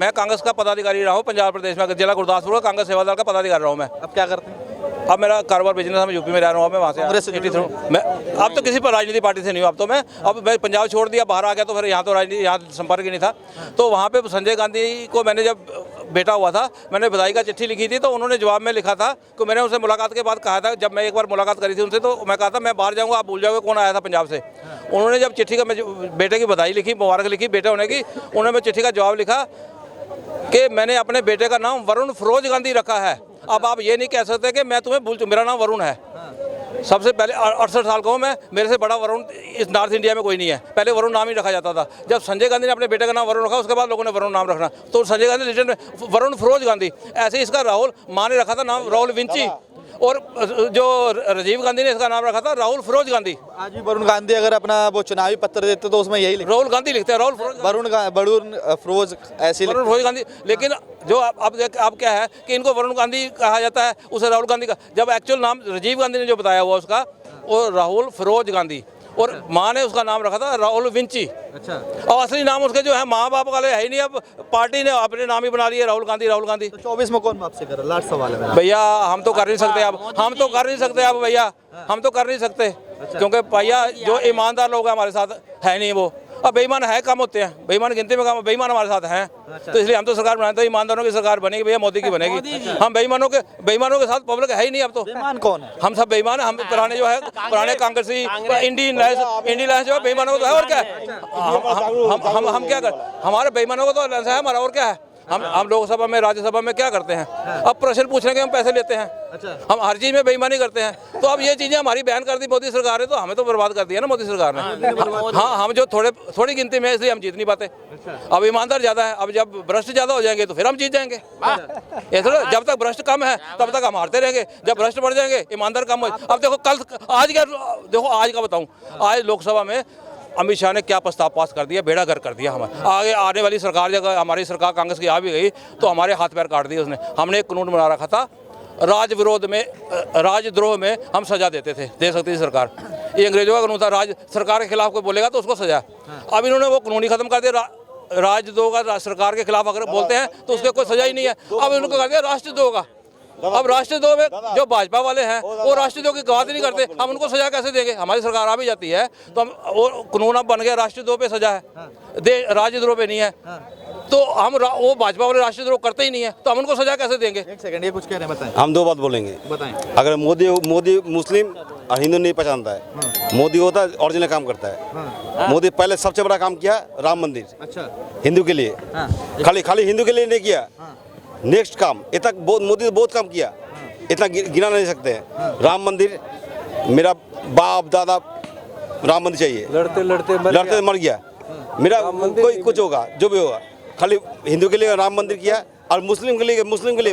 मैं कांग्रेस का पदाधिकारी रहा हूँ पंजाब प्रदेश में, जिला गुरदासपुर का कांग्रेस सेवा दल का पदाधिकारी रहा हूँ मैं। अब क्या करते हैं? अब मेरा कारोबार बिजनेस है, मैं यूपी में रह रहा हूँ, मैं वहाँ से कांग्रेस से 83 मैं अब तो किसी पर राजनीतिक पार्टी से नहीं हूँ। अब मैं पंजाब छोड़ दिया, बाहर आ गया, तो फिर यहाँ तो राजनीति, यहाँ संपर्क ही नहीं था। तो वहाँ पे संजय गांधी को मैंने जब बेटा हुआ था, मैंने बधाई का चिट्ठी लिखी थी, तो उन्होंने जवाब में लिखा था कि मैंने उनसे मुलाकात के बाद कहा था, जब मैं एक बार मुलाकात करी थी उनसे, तो मैं कहा था मैं बाहर जाऊँगा, आप भूल जाओगे कौन आया था पंजाब से। उन्होंने जब चिट्ठी का बेटे की बधाई लिखी, मुबारक लिखी बेटे होने की, उन्होंने मैं चिट्ठी का जवाब लिखा कि मैंने अपने बेटे का नाम वरुण फिरोज गांधी रखा है। अब आप ये नहीं कह सकते कि मैं तुम्हें भूल चुका, मेरा नाम वरुण है। सबसे पहले 68 साल का हूँ मैं, मेरे से बड़ा वरुण इस नॉर्थ इंडिया में कोई नहीं है। पहले वरुण नाम ही रखा जाता था। जब संजय गांधी ने अपने बेटे का नाम वरुण रखा, उसके बाद लोगों ने वरुण नाम रखना, तो संजय गांधी लिटरेचर में वरुण फिरोज गांधी। ऐसे ही इसका राहुल, माँ ने रखा था नाम राहुल विंची, और जो राजीव गांधी ने इसका नाम रखा था राहुल फिरोज गांधी। आज भी वरुण गांधी अगर अपना वो चुनावी पत्र देते तो उसमें यही लिखते, राहुल गांधी लिखते हैं, राहुल वरुण फिरोज ऐसे वरुण फिरोज गांधी। लेकिन जो आप क्या है कि इनको वरुण गांधी कहा जाता है, उसे राहुल गांधी का, जब एक्चुअल नाम राजीव गांधी ने जो बताया हुआ उसका, वो राहुल फिरोज गांधी, और माँ ने उसका नाम रखा था राहुल विंची। अच्छा, और असली नाम उसके जो है माँ बाप वाले है ही नहीं, अब पार्टी ने अपने नाम ही बना लिए राहुल गांधी, राहुल गांधी। तो 24 में कौन वापसी कर रहा? लास्ट सवाल है मेरा भैया, हम तो कर नहीं सकते अब, हम तो कर नहीं सकते अब भैया, हम तो कर नहीं सकते, क्योंकि भैया जो ईमानदार लोग हैं हमारे साथ है नहीं वो। अब बेईमान है कम होते हैं, बेईमान गिनती में कम, बेईमान हमारे साथ हैं। तो इसलिए हम तो सरकार बनाए, तो ईमानदारों की सरकार बनेगी भैया, मोदी की बनेगी। हम बेईमानों के साथ पब्लिक है ही नहीं अब तो। बेईमान कौन है? हम सब बेईमान हैं, हम पुराने जो है पुराने कांग्रेसी इंडियन लाइन्स जो है बेईमानों को तो है, और क्या है। हम क्या कर, हमारे बेईमानों को तो लाइन्स है हमारा, और क्या है। हम लोकसभा में राज्यसभा में क्या करते हैं, अब प्रश्न पूछने के हम पैसे लेते हैं। हम हर चीज़ में बेईमानी करते हैं। तो अब ये चीज़ें हमारी बैन कर दी मोदी सरकार ने, तो हमें तो बर्बाद कर दिया ना मोदी सरकार ने। हाँ, हम जो थोड़ी गिनती में, इसलिए हम जीत नहीं पाते। अब ईमानदार ज़्यादा है, अब जब भ्रष्ट ज़्यादा हो जाएंगे तो फिर हम जीत जाएंगे। ये थोड़ा, जब तक भ्रष्ट कम है तब तक हम हारते रहेंगे, जब भ्रष्ट बढ़ जाएंगे, ईमानदार कम हो। अब देखो आज का बताऊँ, आज लोकसभा में अमित शाह ने क्या प्रस्ताव पास कर दिया, बेड़ा गर्क कर दिया हमारे आगे आने वाली सरकार। जब हमारी सरकार कांग्रेस की आ भी गई तो हमारे हाथ पैर काट दिए उसने। हमने एक कानून बना रखा था, राजद्रोह में हम सजा दे सकती थी सरकार। ये अंग्रेजों का कानून था, सरकार के खिलाफ कोई बोलेगा तो उसको सजा। अब इन्होंने वो कानून ही खत्म कर दिया। राजद्रोह का सरकार के खिलाफ अगर बोलते हैं तो उसके कोई सजा ही नहीं है। अब इनको कर दिया राष्ट्रद्रोह का। अब राष्ट्रद्रोह में जो भाजपा वाले हैं वो राष्ट्रद्रोह की गवाही नहीं करते, हम उनको सजा कैसे देंगे। हमारी सरकार आ भी जाती है तो हम, वो कानून अब बन गया राष्ट्रद्रोह पे सजा है, राजद्रोह पे नहीं है। तो हम वो भाजपा वाले राष्ट्रद्रोह करते ही नहीं है, तो हम उनको सजा कैसे देंगे। एक सेकंड, ये कुछ कह रहे हैं, बताएं। हम दो बात बोलेंगे, बताएं। अगर मोदी मुस्लिम और हिंदू नहीं पहचानता है, मोदी होता है ओरिजिनल काम करता है। मोदी पहले सबसे बड़ा काम किया राम मंदिर, अच्छा, हिंदू के लिए, खाली हिंदू के लिए नहीं किया। नेक्स्ट काम इतना मोदी ने बहुत काम किया, इतना गिना नहीं सकते हैं। राम मंदिर, मेरा बाप दादा राम मंदिर चाहिए, लड़ते मर गया। मेरा कोई कुछ होगा जो भी होगा, खाली हिंदू के लिए राम मंदिर किया, और मुस्लिम के लिए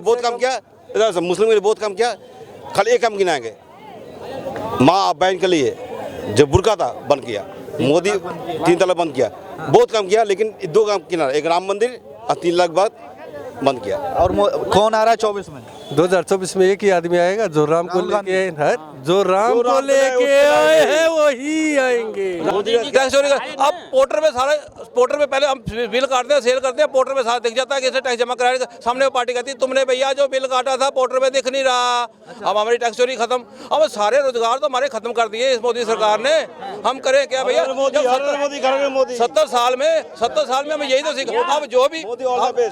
बहुत काम किया। मुस्लिम के लिए बहुत काम किया, खाली एक काम गिनाएंगे, माँ बहन के लिए जो बुर्का था बंद किया मोदी, 3 तलाक बंद किया, बहुत काम किया। लेकिन 2 काम किया, एक राम मंदिर और 3 लाख बाद बंद किया। और कौन आ रहा है 24 में? 2024 में एक ही आदमी आएगा जो राम को लेके आए हैं, जो राम को लेके आए हैं वही आएंगे। अब पोर्टर में पहले हम बिल काटते हैं, सेल करते हैं, पोर्टर में साथ दिख जाता है कि इसे टैक्स जमा कराने, सामने वो पार्टी कहती है तुमने भैया जो बिल काटा था पोर्टर में दिख नहीं रहा। अब हमारी टैक्स चोरी खत्म। अब सारे रोजगार तो हमारे खत्म कर दिए इस मोदी सरकार ने। हम करें क्या भैया? 70 साल में हमें यही तो सीखा। अब जो भी,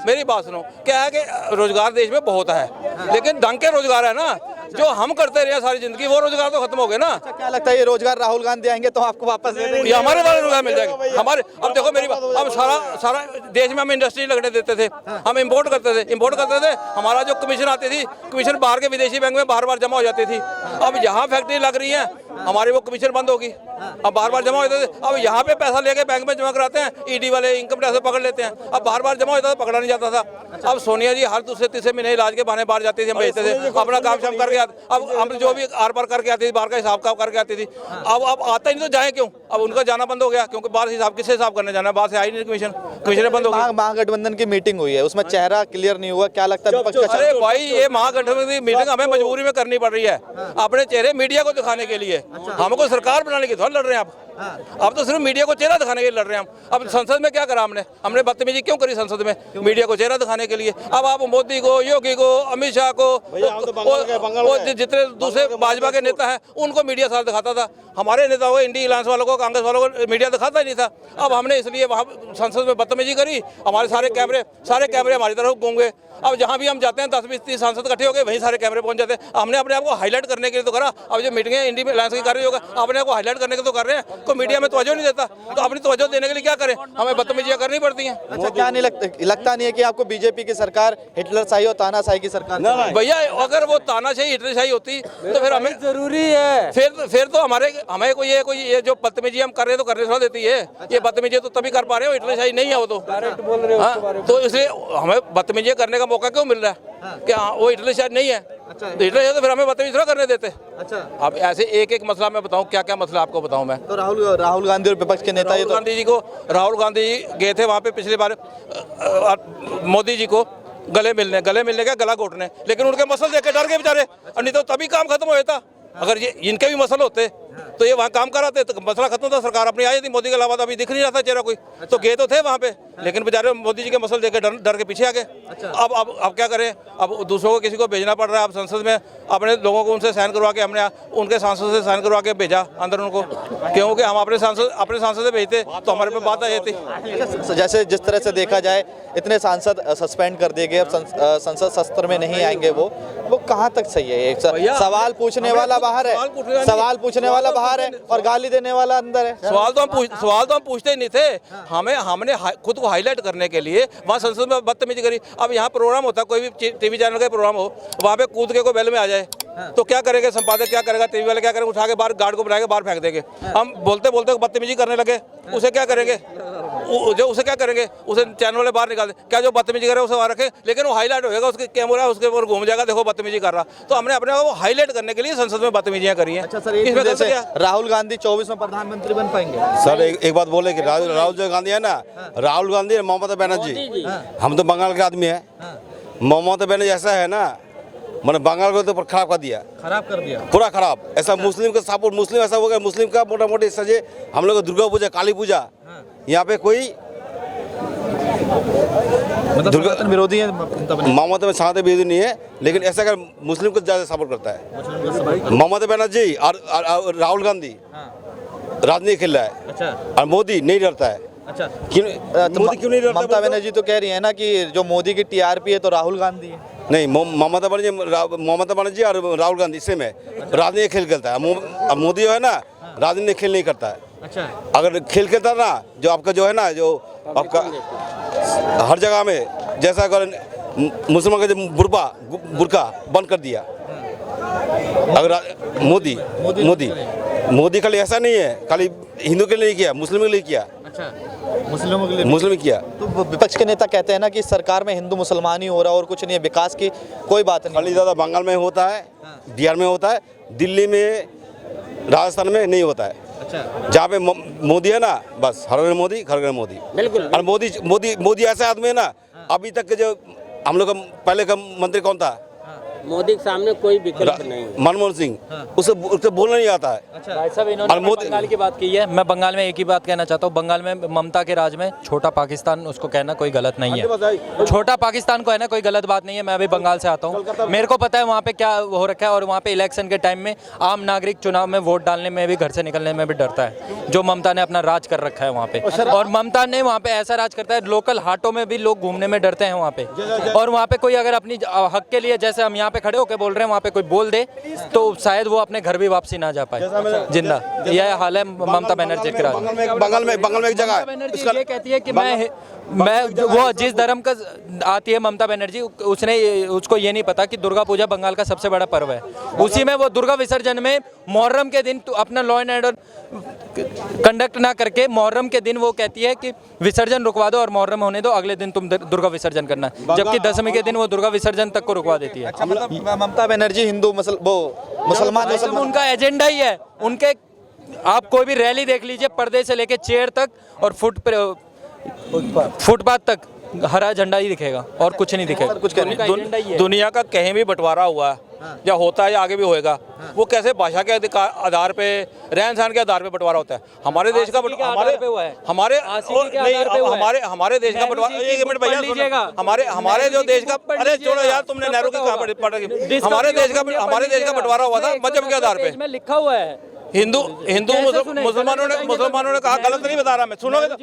मेरी बात सुनो, क्या है कि रोजगार देश में बहुत है, लेकिन ढंग के रोजगार है ना, जो हम करते रहे सारी जिंदगी, वो रोजगार तो खत्म हो गए ना। अच्छा, क्या लगता है ये रोजगार राहुल गांधी आएंगे तो आपको वापस दे देंगे? ये हमारे वाले रोजगार मिल जाएगा हमारे। अब देखो मेरी बात, अब सारा देश में हम इंडस्ट्री लगने देते थे, हम इंपोर्ट करते थे। हमारा जो कमीशन आती थी, कमीशन बाहर के विदेशी बैंक में बार जमा हो जाती थी। अब यहाँ फैक्ट्री लग रही है, हमारी वो कमीशन बंद होगी, अब बार जमा होते थे। अब यहाँ पे पैसा लेके बैंक में जमा कराते हैं, ईडी वाले इनकम टैक्स पकड़ लेते हैं। अब बार जमा होता था, पकड़ा नहीं जाता था। अब सोनिया जी हर दूसरे तीसरे महीने इलाज के बहाने बाहर जाती थी, हम भेजते थे, अपना काम शाम करके आते। अब हम जो भी आर पार करके आती थी, बाहर का हिसाब करके आती थी। अब आता ही नहीं तो जाए क्यों? अब उनका जाना बंद हो गया, क्योंकि बाहर हिसाब किससे हिसाब करने जाना, बाहर से आई नहीं कमीशन बंद हो गई। महागठबंधन की मीटिंग हुई है, उसमें चेहरा क्लियर नहीं हुआ, क्या लगता है? अरे भाई, ये महागठबंधन की मीटिंग हमें मजबूरी में करनी पड़ रही है, अपने चेहरे मीडिया को दिखाने के लिए। हमको सरकार बनाने की थोड़ा लड़ रहे हैं आप। अब तो सिर्फ मीडिया को चेहरा दिखाने के लिए लड़ रहे हैं हम। अब संसद में क्या करा हमने बदतमीजी क्यों करी संसद में? मीडिया को चेहरा दिखाने के लिए। अब आप मोदी को, योगी को, अमित शाह को, और जितने दूसरे भाजपा के नेता हैं उनको मीडिया साथ दिखाता था। हमारे नेताओं को, इंडी अलायंस वालों को, कांग्रेस वालों को मीडिया दिखाता ही नहीं था। अब हमने इसलिए वहाँ संसद में बदतमीजी करी, हमारे सारे कैमरे हमारी तरफ घूम गए। अब जहाँ भी हम जाते हैं 10-20-30 सांसद इकट्ठे हो गए, वहीं सारे कैमरे पहुंच जाते हैं। हमने अपने आप को हाईलाइट करने के लिए तो करा। अब जो मीटिंग है इंडी अलायंस की कर रही होगा, अपने आप को हाईलाइट करने के तो कर रहे हैं, तो मीडिया में तवज्जो नहीं देता, तो अपनी तवज्जो देने के लिए क्या करें? हमें बदतमीजियाँ करनी पड़ती हैं। अच्छा, क्या नहीं लगता नहीं है कि आपको बीजेपी की सरकार हिटलरशाही और तानाशाही की सरकार? भैया अगर वो तानाशाही हिटलरशाही होती तो फिर हमें जरूरी है। फिर तो हमें कोई ये जो बदतमीजी हम कर रहे हैं तो करने थोड़ा देती है। ये बदतमीजी तो तभी कर पा रहे हो, हिटलरशाही नहीं है वो तो। बोल रहे हो उसके बारे में। तो इसलिए हमें बदतमीजी करने का मौका क्यों मिल रहा है? क्या वो हिटलरशाही नहीं है? अच्छा। तो हिटलरशाही तो फिर हमें बदतमीजी थोड़ा करने देते। अच्छा, अब ऐसे एक मसला मैं बताऊं, क्या मसला आपको बताऊं मैं? तो राहुल गांधी और विपक्ष के नेता ये राहुल गांधी जी गए थे वहाँ पे पिछली बार मोदी जी को गले मिलने का गला घोटने, लेकिन उनके मसल देख के डर गए बेचारे, और नहीं तो तभी काम खत्म हो जाता। अगर ये इनके भी मसल होते तो ये वहाँ काम कराते तो मसला खत्म था। सरकार अपनी आई थी, मोदी के अलावा अभी दिख नहीं रहा था चेहरा कोई, तो गए तो थे वहाँ पे, लेकिन बेचारे मोदी जी के मसल देख के डर के पीछे आ गए। अब क्या करें? अब दूसरों को किसी को भेजना पड़ रहा है। अब संसद में अपने लोगों को उनसे साइन करवा के हमने उनके सांसद से साइन करवा के भेजा अंदर उनको, क्योंकि हम अपने सांसद से भेजते तो हमारे पे बात आ जाती। जैसे जिस तरह से देखा जाए इतने सांसद सस्पेंड कर दिए गए, अब संसद सत्र में नहीं आएंगे वो कहाँ तक सही है? एक सवाल पूछने वाला बाहर है, सवाल पूछने वाला बाहर है और गाली देने वाला अंदर है। सवाल तो हम पूछते ही नहीं थे। हमने खुद को हाईलाइट करने के लिए वहाँ संसद में बदतमीजी करी। अब यहाँ प्रोग्राम होता है, कोई भी टीवी चैनल का प्रोग्राम हो, वहाँ पे कूद के कोई बेल में आ जाए तो क्या करेंगे? संपादक क्या करेगा? टीवी वाले क्या करेंगे? उठा के बाहर गार्ड को बुलाएंगे, बाहर फेंक देंगे। हम बोलते बदतमीजी करने लगे, उसे क्या करेंगे? उसे क्या करेंगे? उसे चैनल वाले बाहर निकाल दें। क्या जो बदतमीजी करे उसे वहाँ रखे, लेकिन वो हाईलाइट होगा, उसके कैमरा उसके ऊपर घूम जाएगा, देखो बदतमीजी कर रहा। तो हमने अपने को हाईलाइट करने के लिए संसद में बदतमीजियाँ करी हैं। अच्छा सर, इसमें जैसे राहुल गांधी 24 में प्रधानमंत्री बन पाएंगे? सर एक बात बोले कि राहुल जो गांधी है ना, राहुल गांधी और ममता बनर्जी, हम तो बंगाल के आदमी है। ममता बनर्जी ऐसा है ना, मैंने बंगाल को तो खराब कर दिया पूरा खराब। ऐसा मुस्लिम का सपोर्ट, मुस्लिम ऐसा हो गया, मुस्लिम का मोटा मोटी सजे हम लोग दुर्गा पूजा, काली पूजा, यहाँ पे कोई दुर्गा विरोधी है ममता में शांति विरोधी नहीं है, लेकिन ऐसा अगर मुस्लिम को ज्यादा सपोर्ट करता है। ममता बनर्जी और राहुल गांधी राजनीति खेल रहा है। अच्छा, और मोदी नहीं डरता है। अच्छा, मोदी क्यों नहीं डरता? ममता बनर्जी तो कह रही है ना कि जो मोदी की टीआरपी है तो राहुल गांधी है। नहीं, ममता बनर्जी और राहुल गांधी सेम है, राजनीतिक खेल खेलता है। अब मोदी जो है ना, राजनीतिक खेल नहीं करता है। अच्छा, अगर खेल खेलता ना, जो आपका जो है ना, जो आपका हर जगह में जैसा अगर मुसलमान का जो बुर्का बंद कर दिया, अगर मोदी खाली ऐसा नहीं है, खाली हिंदू के लिए किया, मुस्लिम के लिए किया। अच्छा, मुस्लिमों के लिए मुस्लिम किया। तो विपक्ष के नेता कहते हैं ना कि सरकार में हिंदू मुसलमान ही हो रहा और कुछ नहीं है, विकास की कोई बात नहीं। खाली ज़्यादा बंगाल में होता है, बिहार में होता है, दिल्ली में, राजस्थान में नहीं होता है। अच्छा, जहाँ पे मोदी है ना, बस हर घर मोदी, घर घर मोदी। बिल्कुल। और मोदी ऐसा आदमी है ना, अभी तक के जो हम लोग का पहले का मंत्री कौन था? मोदी के सामने कोई विकल्प नहीं। मनमोहन सिंह, उसे बोलना नहीं आता है। भाई साहब, इन्होंने बंगाल की बात की है। मैं बंगाल में एक ही बात कहना चाहता हूँ, बंगाल में ममता के राज में छोटा पाकिस्तान, उसको कहना कोई गलत नहीं है। छोटा पाकिस्तान को है ना, कोई गलत बात नहीं है। मैं अभी बंगाल से आता हूँ, मेरे को पता है वहाँ पे क्या हो रखा है, और वहाँ पे इलेक्शन के टाइम में आम नागरिक चुनाव में वोट डालने में भी, घर से निकलने में भी डरता है। जो ममता ने अपना राज कर रखा है वहाँ पे, और ममता ने वहाँ पे ऐसा राज करता है, लोकल हाटों में भी लोग घूमने में डरते हैं वहाँ पे। और वहाँ पे कोई अगर अपनी हक के लिए, जैसे हम यहाँ पे खड़े होकर बोल रहे हैं, वहाँ पे कोई बोल दे तो शायद वो अपने घर भी वापसी ना जा पाए जिंदा। यह हाल है ममता बनर्जी का। बंगाल में एक जगह बनर्जी ये कहती है कि मैं वो जिस धर्म का आती है ममता बनर्जी, उसको ये नहीं पता कि दुर्गा पूजा बंगाल का सबसे बड़ा पर्व है। उसी में वो दुर्गा विसर्जन में मुहर्रम के दिन अपना लॉ एंड ऑर्डर कंडक्ट ना करके मुहर्रम के दिन वो कहती है कि विसर्जन रुकवा दो और मुहर्रम होने दो, अगले दिन तुम दुर्गा विसर्जन करना, जबकि दशमी के दिन वो दुर्गा विसर्जन तक को रुकवा देती है। अच्छा, मतलब ममता बनर्जी हिंदू मुसलमान उनका एजेंडा ही है। उनके आप कोई भी रैली देख लीजिए, पर्दे से लेके चेयर तक और फुटपाथ तक हरा झंडा ही दिखेगा और कुछ नहीं दिखेगा। कुछ कहना है? एजेंडा ही है। दुनिया का कहीं भी बंटवारा हुआ है या होता है या आगे भी होएगा, वो कैसे भाषा के आधार पे, रहन सहन के आधार पे बंटवारा होता है। हमारे देश का आशिकी के आधार पे हुआ है। हमारे आशिकी के नहीं, आधार पे हुआ है। हमारे देश का नेहरू बंटवारा, जी की एक मिनट भैया पढ़ लीजिएगा। सुनो, हमारे जो देश का, पढ़ अरे छोड़ो लीजिएगा। यार, तुमने नेहरू की कहाँ पढ़ी? Discovery हमारे देश of India का पढ़ लीजिएगा। बंटवारा हुआ था मजहब के आधार पे। पेज में लिखा हुआ है। हिंदू कैसे सुने? मुसलमानों ने कहा, गलत नहीं बता रहा मैं, सुनोगे तो